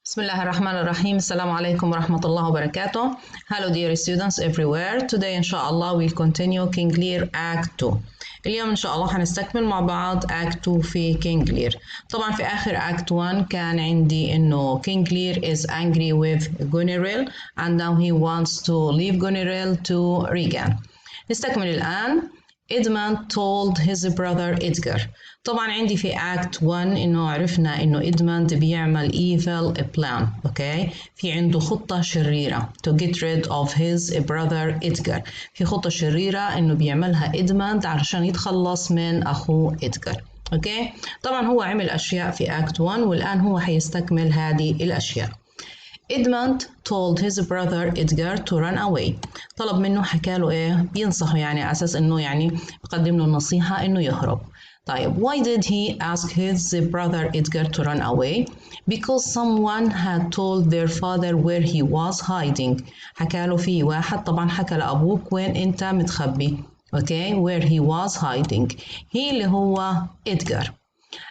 Bismillah ar-Rahman ar-Rahim. Assalamu alaikum wa rahmatullahi wa barakatuh. Hello dear students everywhere. Today inshallah we'll continue King Lear Act 2. اليوم إن شاء الله هنستكمل مع بعض Act 2 في King Lear. طبعا في آخر Act 1 كان عندي إنه King Lear is angry with Goneril and now he wants to leave Goneril to Regan. نستكمل الآن. Edmund told his brother Edgar. طبعا عندي في Act 1 إنه عرفنا إنه Edmund بيعمل evil plan. Okay. في عنده خطة شريرة to get rid of his brother Edgar. في خطة شريرة إنه بيعملها Edmund علشان يتخلص من أخوه Edgar. Okay. طبعا هو عمل أشياء في Act 1 والآن هو حيستكمل هذه الأشياء. Edmund told his brother Edgar to run away. طلب منه حكاله إيه؟ بينصحه يعني على أساس إنه يعني بقدم له النصيحة إنه يهرب. طيب why did he ask his brother Edgar to run away? Because someone had told their father where he was hiding. حكاله في واحد طبعا حكى لأبوك وين أنت متخبي. Okay, where he was hiding. هي اللي هو Edgar.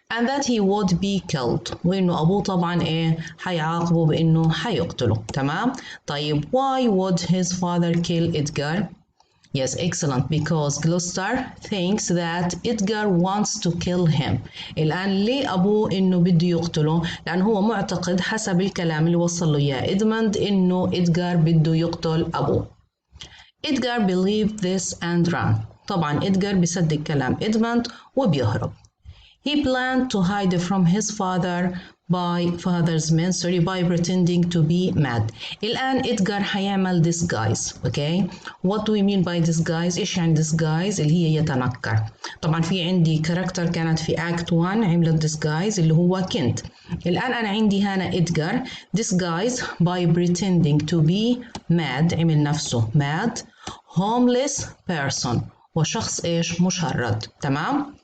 And that he would be killed. وإنه أبوه طبعا إيه حيعاقبه بإنه حيقتله. تمام؟ طيب why would his father kill Edgar? Yes, excellent. Because Gloucester thinks that Edgar wants to kill him. الآن ليه أبوه إنه بده يقتله؟ لأن هو معتقد حسب الكلام اللي وصل له إياه إدموند إنه إدغار بده يقتل أبوه. Edgar believed this and ran. طبعا إدغار بيصدق كلام إدموند وبيهرب. He planned to hide from his father's men by pretending to be mad. الآن إدغار حيعمل disguise. Okay? What do we mean by disguise? إيش يعني disguise؟ اللي هي يتنكر. طبعا في عندي كاركتر كانت في Act 1 عملت disguise اللي هو كنت. الآن أنا عندي هنا إدغار disguise by pretending to be mad عمل نفسه mad homeless person وشخص إيش مشرد. تمام؟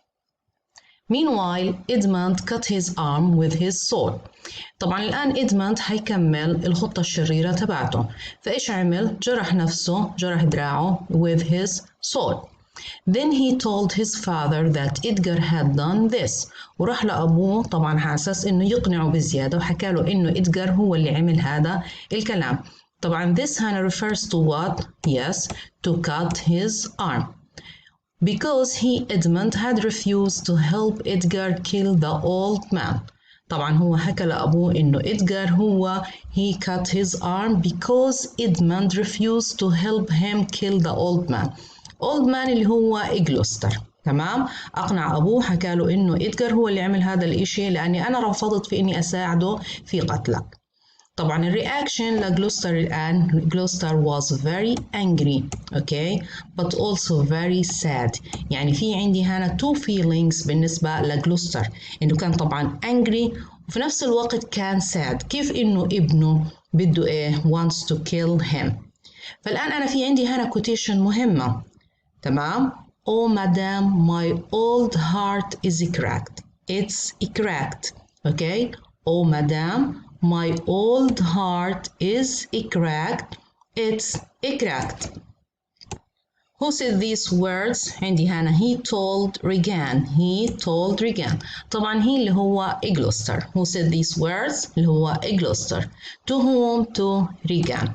Meanwhile, Edmund cut his arm with his sword. طبعا الآن إدموند حيكمل الخطة الشريرة تبعته. فإيش عمل؟ جرح نفسه، جرح دراعه with his sword. Then he told his father that Edgar had done this. وراح لأبوه طبعا على أساس إنه يقنعه بزيادة وحكى له إنه إدغار هو اللي عمل هذا الكلام. طبعا this هنا refers to what? Yes, to cut his arm. Because Edmund had refused to help Edgar kill the old man. طبعا هو حكى لأبوه إنه إدغار هو he cut his arm because Edmund refused to help him kill the old man. old man اللي هو إغلوستر. تمام؟ أقنع أبوه حكى له إنه إدغار هو اللي عمل هذا الإشي لأني أنا رفضت في إني أساعده في قتلك. طبعا الرياكشن لجلوستر الآن جلوستر was very angry okay but also very sad. يعني في عندي هنا two feelings بالنسبة لجلوستر إنه كان طبعا angry وفي نفس الوقت كان sad. كيف إنه ابنه بده إيه wants to kill him. فالآن أنا في عندي هنا quotation مهمة. تمام. Oh madam my old heart is cracked. It's cracked. Okay. Oh madam my old heart is cracked. It's cracked. Who said these words? عندي هنا he told Regan. He told Regan. طبعا he اللي هو Gloucester. Who said these words? اللي هو Gloucester. To whom? To Regan.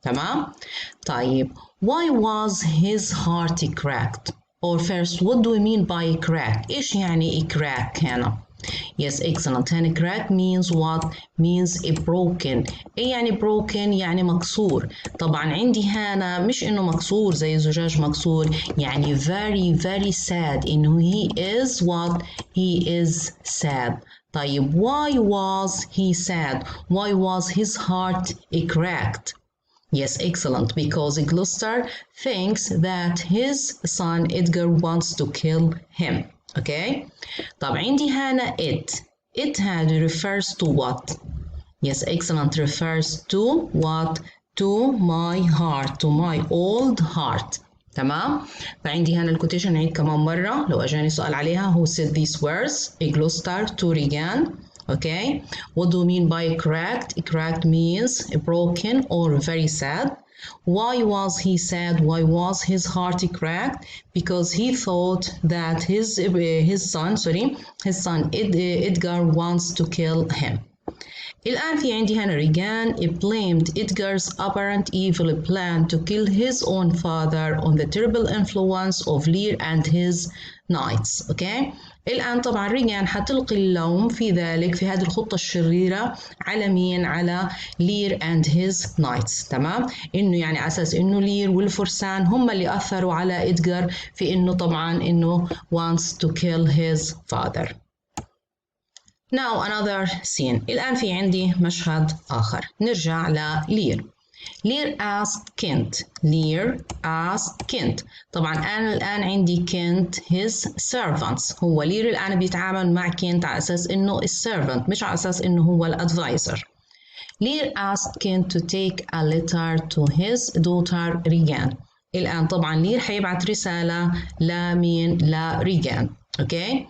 تمام؟ طيب why was his heart cracked? Or first what do we mean by crack? إيش يعني crack هنا؟ Yes, excellent. هنا crack means what? Means broken. إيه يعني broken؟ يعني مكسور. طبعا عندي هنا مش إنه مكسور زي زجاج مكسور. يعني very very sad. إنه he is what? He is sad. طيب why was he sad? Why was his heart cracked? Yes, excellent. Because Gloucester thinks that his son Edgar wants to kill him. Okay. طب عندي هنا it had refers to what? Yes, excellent. Refers to what? To my heart, to my old heart. تمام. فعندي هنا الكوتيشن نعيد كمان مرة لو أجاني سؤال عليها. Who said these words? Gloucester to Regan. Okay. What do you mean by cracked? Cracked means broken or very sad. Why was he sad? Why was his heart cracked? Because he thought that his son Edgar wants to kill him. الآن في عندي هنا ريغان blamed Edgar's apparent evil plan to kill his own father on the terrible influence of Lear and his knights. Okay? الآن طبعا ريغان حتلقي اللوم في ذلك في هذه الخطة الشريرة على مين؟ على لير and his knights. تمام؟ إنه يعني على أساس إنه لير والفرسان هم اللي أثروا على إدغار في إنه طبعا إنه wants to kill his father. Now another scene. الآن في عندي مشهد آخر. نرجع للير. Lear asked Kent. Lear asked Kent. طبعا أنا الآن عندي Kent his servants. هو لير الآن بيتعامل مع كنت على أساس إنه السيرفنت مش على أساس إنه هو الأدفايزر. Lear asked Kent to take a letter to his daughter Regan. الآن طبعا لير حيبعت رسالة لمين؟ لريغان. Okay?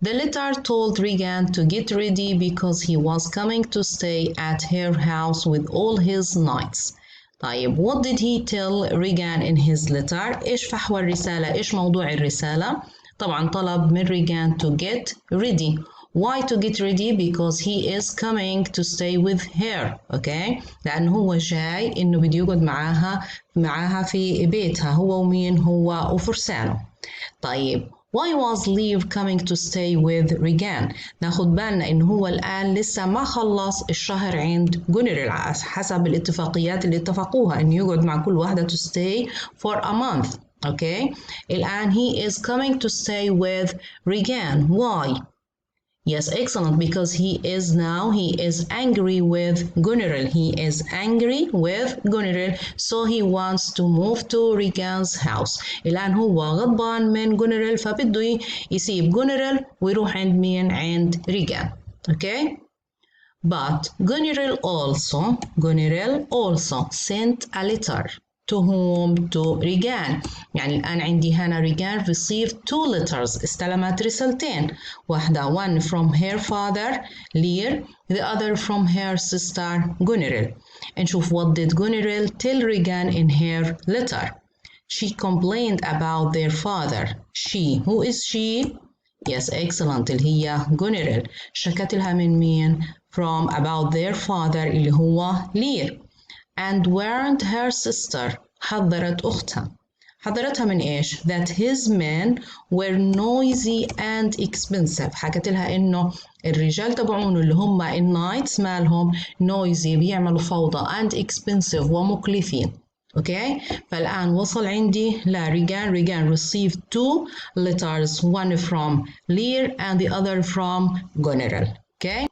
The letter told Regan to get ready because he was coming to stay at her house with all his knights. طيب what did he tell Regan in his letter؟ إيش فحوى الرسالة؟ إيش موضوع الرسالة؟ طبعا طلب من Regan to get ready. Why to get ready? Because he is coming to stay with her. Okay? لأنه هو جاي إنه بده يقعد معاها في بيتها هو ومين؟ هو وفرسانه. طيب Why was Lear coming to stay with Regan؟ ناخد بالنا إنه هو الآن لسه ما خلص الشهر عند جونيريل حسب الاتفاقيات اللي اتفقوها إنه يقعد مع كل واحدة to stay for a month. Okay؟ الآن he is coming to stay with Regan. Why؟ Yes, excellent, because he is angry with Gunneril. He is angry with Gunneril, so he wants to move to Regan's house. الآن هو غضبان من Gunneril فبده يسيب Gunneril ويروح عند مين؟ عند Regan. Okay? But Gunneril also sent a letter. To whom? To Regan. يعني الآن عندي هنا Regan received 2 letters. استلمت رسالتين. واحدة one from her father Lear, the other from her sister Gunneril. نشوف what did Gunneril tell Regan in her letter. She complained about their father. She. Who is she? Yes, excellent. اللي هي Gunneril. شكت لها من مين؟ From about their father اللي هو Lear. And warned her sister. حذرت أختها. حذرتها من إيش؟ That his men were noisy and expensive. حكت لها إنه الرجال تبعونه اللي هم النايتس مالهم noisy بيعملوا فوضى and expensive ومكلفين. Okay? فالآن وصل عندي لريغان. Regan received 2 letters, one from Lear and the other from Gunneril. Okay?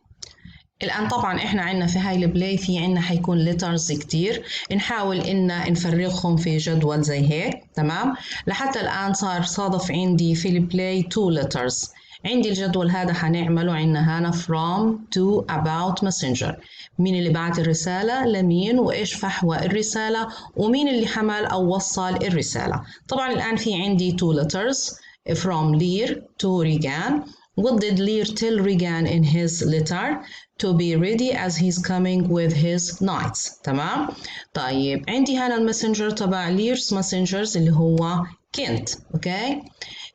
الآن طبعا إحنا عنا في هاي البلاي في عنا حيكون letters كتير نحاول إن نفرغهم في جدول زي هيك. تمام؟ لحتى الآن صادف عندي في البلاي 2 letters. عندي الجدول هذا حنعمله عنا هنا from to about messenger. مين اللي بعت الرسالة لمين وإيش فحوى الرسالة ومين اللي حمل أو وصل الرسالة. طبعا الآن في عندي 2 letters from Lear to Regan. What did Lear tell Regan in his letter? To be ready as he's coming with his knights. تمام؟ طيب عندي هنا المسنجر تبع Lear's messengers اللي هو Kent. Okay?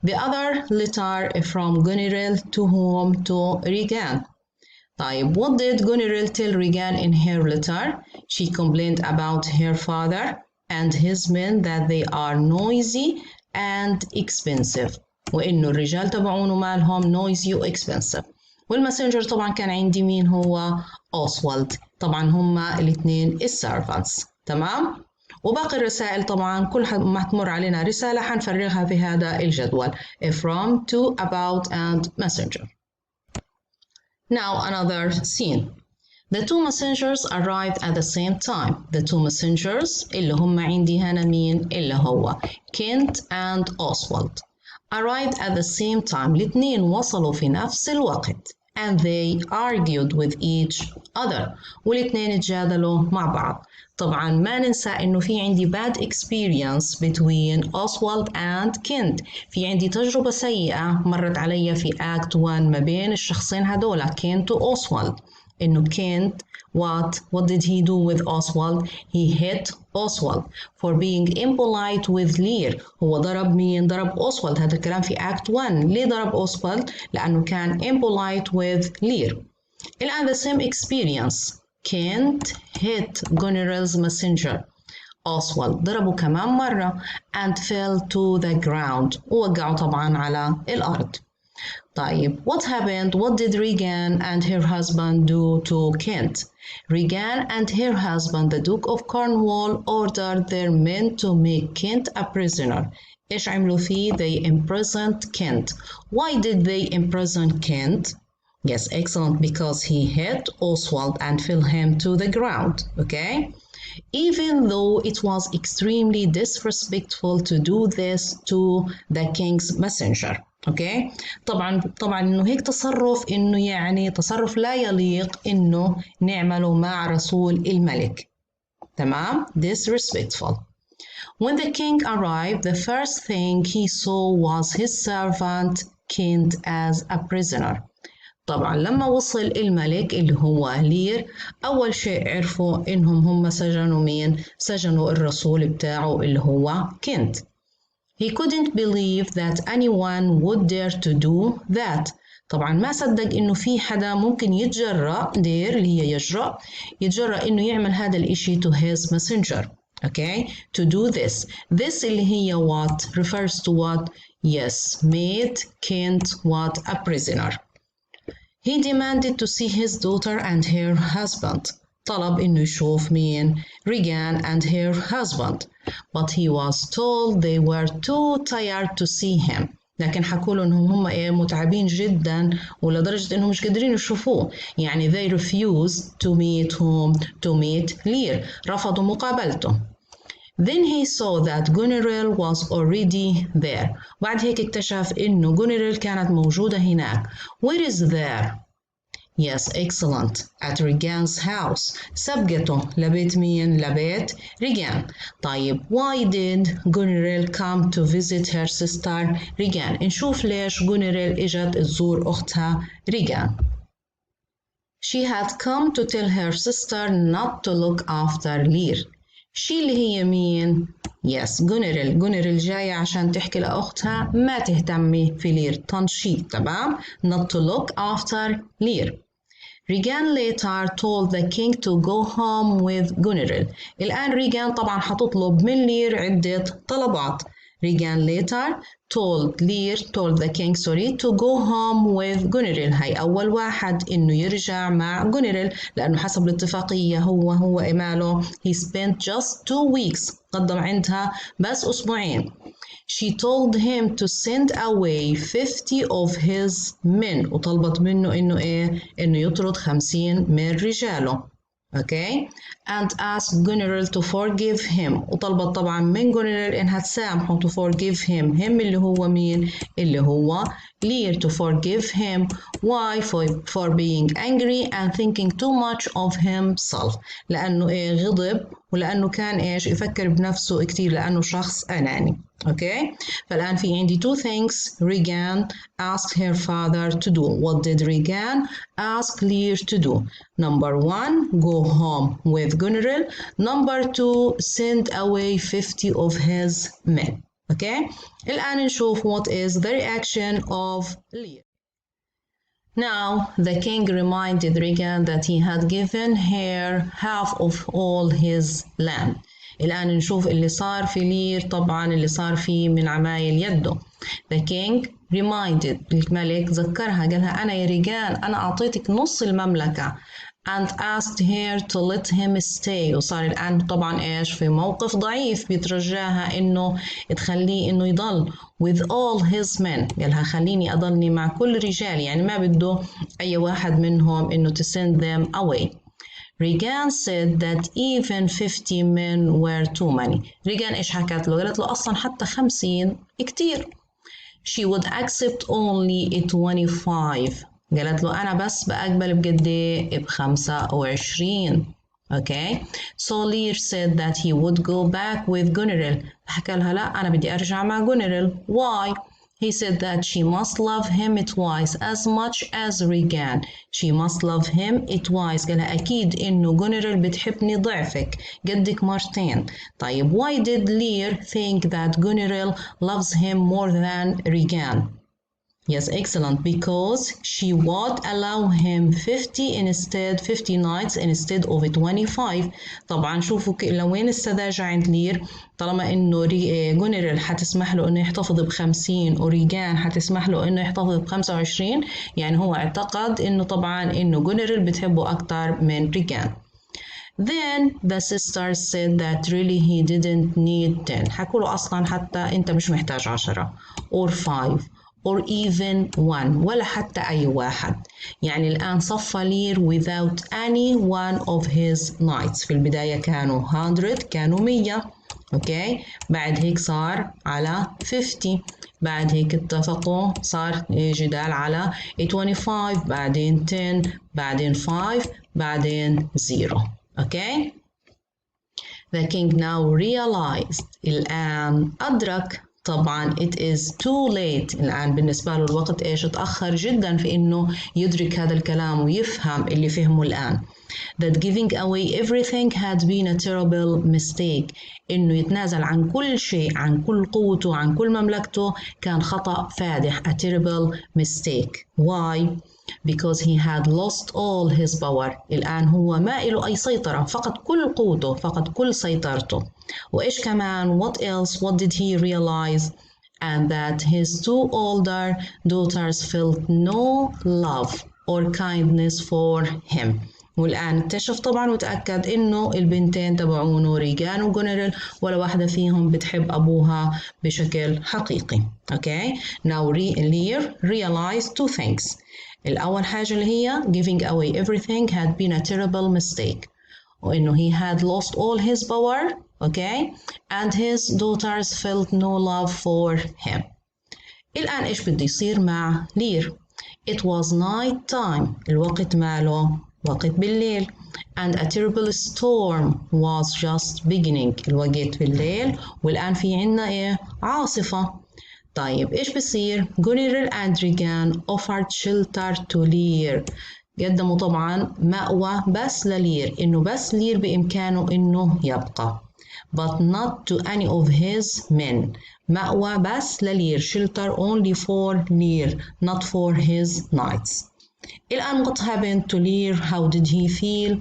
The other letter from Gunneril to whom? To Regan. طيب what did Gunneril tell Regan in her letter? She complained about her father and his men that they are noisy and expensive. وإنه الرجال تبعونه مالهم noisy و expensive. والماسنجر طبعا كان عندي مين هو؟ أوسوالد. طبعا هما الاثنين السيرفنتس. تمام؟ وباقي الرسائل طبعا كل ما تمر علينا رسالة حنفرغها في هذا الجدول from, to, about and messenger. Now another scene. The 2 messengers arrived at the same time. The 2 messengers اللي هم عندي هنا مين؟ اللي هو Kent and Oswald. Arrived at the same time. الاثنين وصلوا في نفس الوقت. And they argued with each other. والاثنين تجادلوا مع بعض. طبعا ما ننسى انه في عندي bad experience between Oswald and Kent. في عندي تجربة سيئة مرت علي في Act 1 ما بين الشخصين هدول Kent و Oswald. إنه Kent what did he do with Oswald? He hit Oswald for being impolite with Lear. هو ضرب مين؟ ضرب Oswald. هذا الكلام في Act 1. ليه ضرب Oswald؟ لأنه كان impolite with Lear. الآن the same experience. Kent hit Goneril's messenger. Oswald ضربه كمان مرة and fell to the ground. ووقعه طبعا على الأرض. طيب what happened? What did Regan and her husband do to Kent? Regan and her husband, the Duke of Cornwall, ordered their men to make Kent a prisoner. إيش عملوا فيه؟ They imprisoned Kent. Why did they imprison Kent? Yes, excellent, because he hit Oswald and fell him to the ground, okay? Even though it was extremely disrespectful to do this to the king's messenger. اوكي طبعا انه هيك تصرف انه يعني تصرف لا يليق انه نعمله مع رسول الملك. تمام؟ Disrespectful. When the king arrived, the first thing he saw was his servant Kent as a prisoner. طبعا لما وصل الملك اللي هو لير أول شيء عرفوا إنهم هم سجنوا مين؟ سجنوا الرسول بتاعه اللي هو كنت. He couldn't believe that anyone would dare to do that. طبعا ما صدق إنه في حدا ممكن يتجرأ دير اللي هي يتجرأ إنه يعمل هذا الإشي to his messenger. Okay, to do this. This اللي هي what refers to what? Yes, made Kent what? A prisoner. He demanded to see his daughter and her husband. طلب إنه يشوف مين؟ Regan and her husband. But he was told they were too tired to see him. لكن حكوا له إنهم هم متعبين جدا ولدرجة إنهم مش قادرين يشوفوه. يعني they refused to meet whom? To meet Lear. رفضوا مقابلته. Then he saw that Goneril was already there. بعد هيك اكتشف إنه Goneril كانت موجودة هناك. Where is there? Yes, excellent. At Regan's house. سبقته لبيت مين؟ لبيت Regan. طيب, why did Goneril come to visit her sister Regan? نشوف ليش Goneril إجت تزور أختها Regan. She had come to tell her sister not to look after Lear. She اللي هي مين؟ Yes, Goneril جاية عشان تحكي لأختها ما تهتمي في لير. تنشيط. تمام؟ Not to look after Lear. Regan later told the king to go home with Goneril. الآن ريغان طبعا حتطلب من لير عدة طلبات. Regan later told the king to go home with Goneril. هاي أول واحد إنه يرجع مع Goneril لأنه حسب الاتفاقية هو إماله he spent just 2 weeks. قدم عندها بس أسبوعين. She told him to send away 50 of his men وطلبت منه إنه إنه يطرد 50 من رجاله. Okay, and asked Goneril to forgive him. وطلبت طبعا من Goneril إنها تسامحه to forgive him. اللي هو مين؟ اللي هو Lear to forgive him. Why? For being angry and thinking too much of himself. لأنه غضب ولأنه كان يفكر بنفسه كتير لأنه شخص أناني. Okay, فالآن في عندي 2 things Regan asked her father to do. What did Regan ask Lear to do? Number 1, go home with Goneril. Number 2, send away 50 of his men. Okay, الآن نشوف what is the reaction of Lear. Now the king reminded Regan that he had given her half of all his land. الآن نشوف اللي صار في لير. طبعا اللي صار فيه من عمايل يده. The king reminded الملك ذكرها قالها أنا يا ريغان أنا أعطيتك نص المملكة and asked her to let him stay. وصار الآن طبعا في موقف ضعيف بيترجاها إنه تخليه إنه يضل with all his men. قالها خليني أضلني مع كل رجال يعني ما بده أي واحد منهم إنه to send them away. Regan said that even 50 men were too many. Regan إيش حكت له؟ قالت له أصلا حتى 50 كتير. She would accept only 25. قالت له أنا بس بقبل بقد إيه؟ ب25. Okay. So Lear said that he would go back with Goneril. حكى لها لا أنا بدي أرجع مع Goneril. Why? He said that she must love him twice as much as Regan. She must love him twice. قالها أكيد إنه Goneril بتحبني ضعفك قدك مرتين. طيب why did Lear think that Goneril loves him more than Regan? Yes, excellent. Because she would allow him 50 nights instead of 25. طبعا شوفوا لوين السذاجة عند لير. طالما انه جونيرال حتسمح له انه يحتفظ ب50 وريجان حتسمح له انه يحتفظ ب25، يعني هو اعتقد انه طبعا انه جونيرال بتحبه اكتر من ريجان. Then the sisters said that really he didn't need 10. حكوا له اصلا حتى انت مش محتاج 10 or 5 or even 1 ولا حتى أي واحد. يعني الآن صفى لير without any one of his knights. في البداية كانوا 100 كانوا 100 أوكي، بعد هيك صار على 50، بعد هيك اتفقوا صار جدال على 25، بعدين 10، بعدين 5، بعدين 0 أوكي. The king now realized. الآن أدرك طبعا it is too late. الآن بالنسبة له الوقت إيش اتأخر جدا في إنه يدرك هذا الكلام ويفهم اللي فهمه الآن. That giving away everything had been a terrible mistake. إنه يتنازل عن كل شيء، عن كل قوته، عن كل مملكته، كان خطأ فادح. A terrible mistake. Why? Because he had lost all his power. الآن هو ما له أي سيطرة، فقد كل قوته، فقد كل سيطرته. وإيش كمان؟ What else? What did he realize? And that his two older daughters felt no love or kindness for him. والآن اكتشف طبعا وتأكد إنه البنتين تبعونه ريجان وجونيرال ولا واحدة فيهم بتحب أبوها بشكل حقيقي. Okay? Now Lear realized two things. الأول حاجة اللي هي giving away everything had been a terrible mistake. وإنه he had lost all his power. Okay? And his daughters felt no love for him. الآن إيش بده يصير مع لير؟ It was night time. الوقت ماله؟ وقت بالليل. And a terrible storm was just beginning. الوقت بالليل والآن في عنا إيه؟ عاصفة. طيب إيش بصير؟ Gunnerill and Regan offered shelter to Lear. قدموا طبعا مأوى بس للير، إنه بس لير بإمكانه إنه يبقى. But not to any of his men. مأوى بس للير. Shelter only for Lear, not for his knights. الآن what happened to Lear? How did he feel?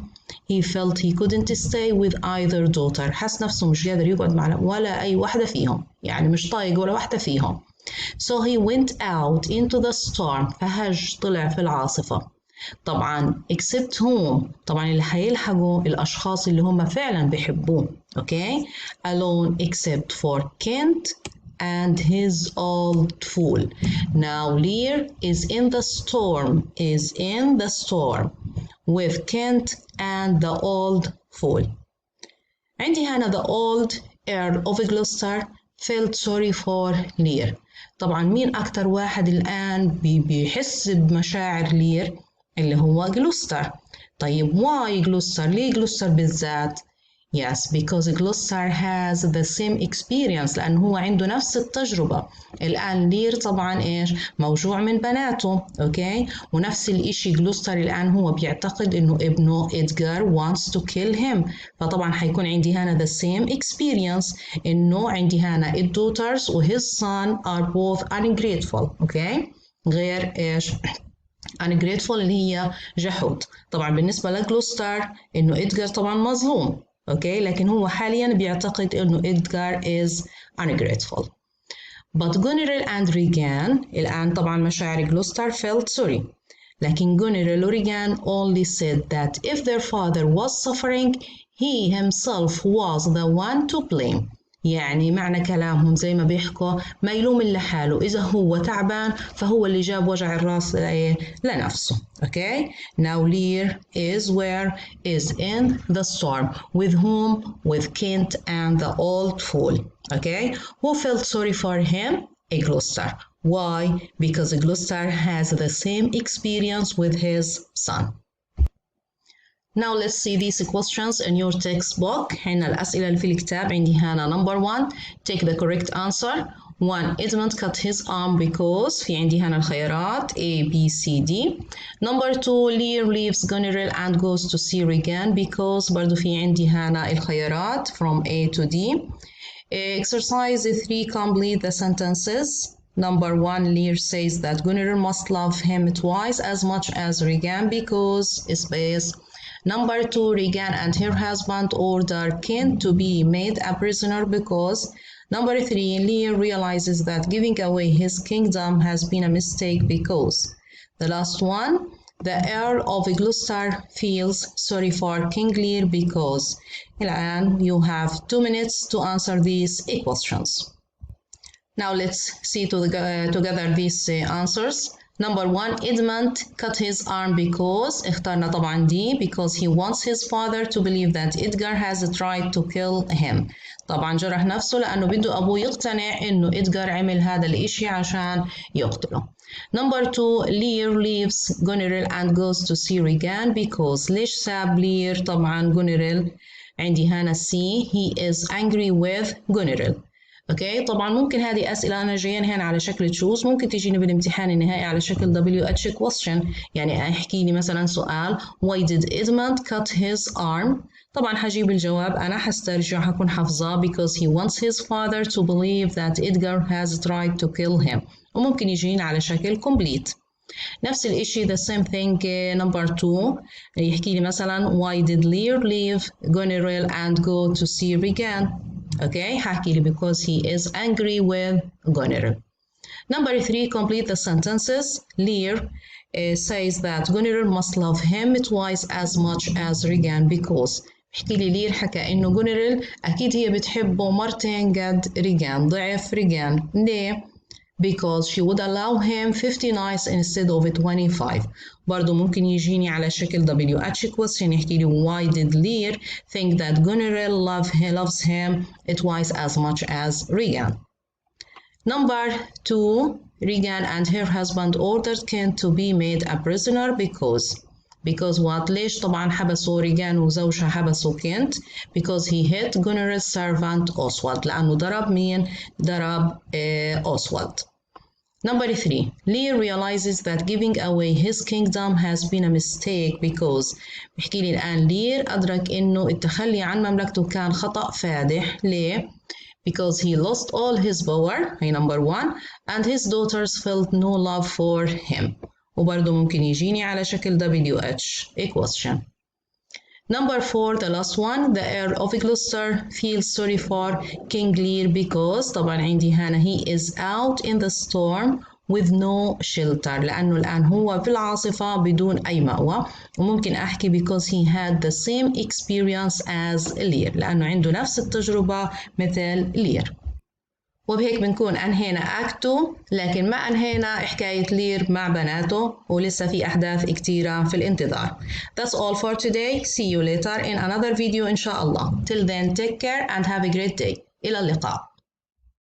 He felt he couldn't stay with either daughter. حس نفسه مش قادر يقعد مع ولا أي واحدة فيهم، يعني مش طايق ولا واحدة فيهم. So he went out into the storm. فهج طلع في العاصفة. طبعا except whom؟ طبعا اللي هيلحقوا الأشخاص اللي هم فعلا بيحبوه. Okay? Alone except for Kent and his old fool. Now Lear is in the storm with Kent and the old fool. عندي هنا the old Earl of Gloucester felt sorry for Lear. طبعا مين أكتر واحد الآن بيحس بمشاعر لير؟ اللي هو جلوستر. طيب why جلوستر؟ ليه جلوستر بالذات؟ Yes, because Gloucester has the same experience. لأنه هو عنده نفس التجربة. الآن لير طبعا إيش؟ موجوع من بناته. أوكي؟ ونفس الإشي جلوستر الآن هو بيعتقد إنه ابنه إدغار wants to kill him. فطبعا حيكون عندي هنا the same experience. إنه عندي هنا daughters و his son are both ungrateful. أوكي؟ غير إيش؟ ungrateful اللي هي جحود. طبعا بالنسبة لجلوستر إنه إدغار طبعا مظلوم. أوكي، لكن هو حاليا بيعتقد إنه إدغار is ungrateful. But Gunnerill and Regan الآن طبعا مشاعر جلوستر felt sorry. لكن Gunnerill و Regan only said that if their father was suffering he himself was the one to blame. يعني معنى كلامهم زي ما بيحكوا ما يلوم إلا حاله، إذا هو تعبان فهو اللي جاب وجع الراس لنفسه. Okay? Now Lear is where? Is in the storm. With whom? With Kent and the old fool. Okay? Who felt sorry for him? Gloucester. Why? Because Gloucester has the same experience with his son. Now let's see these questions in your textbook. هنا الأسئلة اللي في الكتاب. عندي هنا number 1 take the correct answer. 1 Edmund cut his arm because. في عندي هنا الخيارات A B C D. Number 2 Lear leaves Gunnerill and goes to see Regan because. برضو في عندي هنا الخيارات from A to D. Exercise 3 complete the sentences. Number 1, Lear says that Gunnar must love him twice as much as Regan because space. Number 2, Regan and her husband order Kent to be made a prisoner because. Number 3, Lear realizes that giving away his kingdom has been a mistake because. The last one, the Earl of Gloucester feels sorry for King Lear because. الآن you have 2 minutes to answer these questions. Now let's see together these answers. Number 1, Edmund cut his arm because. اخترنا طبعا دي because he wants his father to believe that Edgar has tried to kill him. طبعا جرح نفسه لأنه بده أبوه يقتنع إنه إدغار عمل هذا الإشي عشان يقتله. Number 2, Lear leaves Goneril and goes to see Regan because. ليش ساب لير طبعا Goneril؟ عندي هنا C, he is angry with Goneril. اوكي طبعا ممكن هذه اسئله انا جايين هنا على شكل تشوز، ممكن تجيني بالامتحان النهائي على شكل WH question، يعني احكي لي مثلا سؤال why did Edmund cut his arm؟ طبعا حجيب الجواب انا حسترجع حكون حافظاه because he wants his father to believe that Edgar has tried to kill him، وممكن يجيني على شكل complete. نفس الاشي the same thing number 2 يحكي لي مثلا why did Lear leave Goneril and go to see Regan؟ Okay, حاحكي لي because he is angry with Goneril. Number 3, complete the sentences. Lear says that Goneril must love him twice as much as Regan because. بحكي لي لير حكى إنه Goneril أكيد هي بتحبه مرتين قد Regan، ضعف Regan. ليه؟ Because she would allow him 50 nights instead of 25. برضو ممكن يجيني على شكل WH question يحكي لي why did Lear think that Goneril loves him twice as much as Regan. Number 2, Regan and her husband ordered Kent to be made a prisoner because what؟ ليش طبعا حبسوا ريغان وزوجها حبسوا كنت؟ because he hit Goneril's servant Oswald، لأنه ضرب مين؟ ضرب Oswald. Number 3, Lear realizes that giving away his kingdom has been a mistake because. بحكي لي الآن لير أدرك إنه التخلي عن مملكته كان خطأ فادح. ليه؟ because he lost all his power، هي number 1، and his daughters felt no love for him. وبرضه ممكن يجيني على شكل WH question. Number 4, the last one, the Earl of Gloucester feels sorry for King Lear because. طبعا عندي هنا he is out in the storm with no shelter، لأنه الآن هو في العاصفة بدون أي مأوى، وممكن أحكي because he had the same experience as Lear، لأنه عنده نفس التجربة مثل لير. وبهيك بنكون أنهينا أكت 2، لكن ما أنهينا حكاية لير مع بناته، ولسه في أحداث كتيرة في الانتظار. That's all for today. See you later in another video إن شاء الله. Till then, take care and have a great day. إلى اللقاء.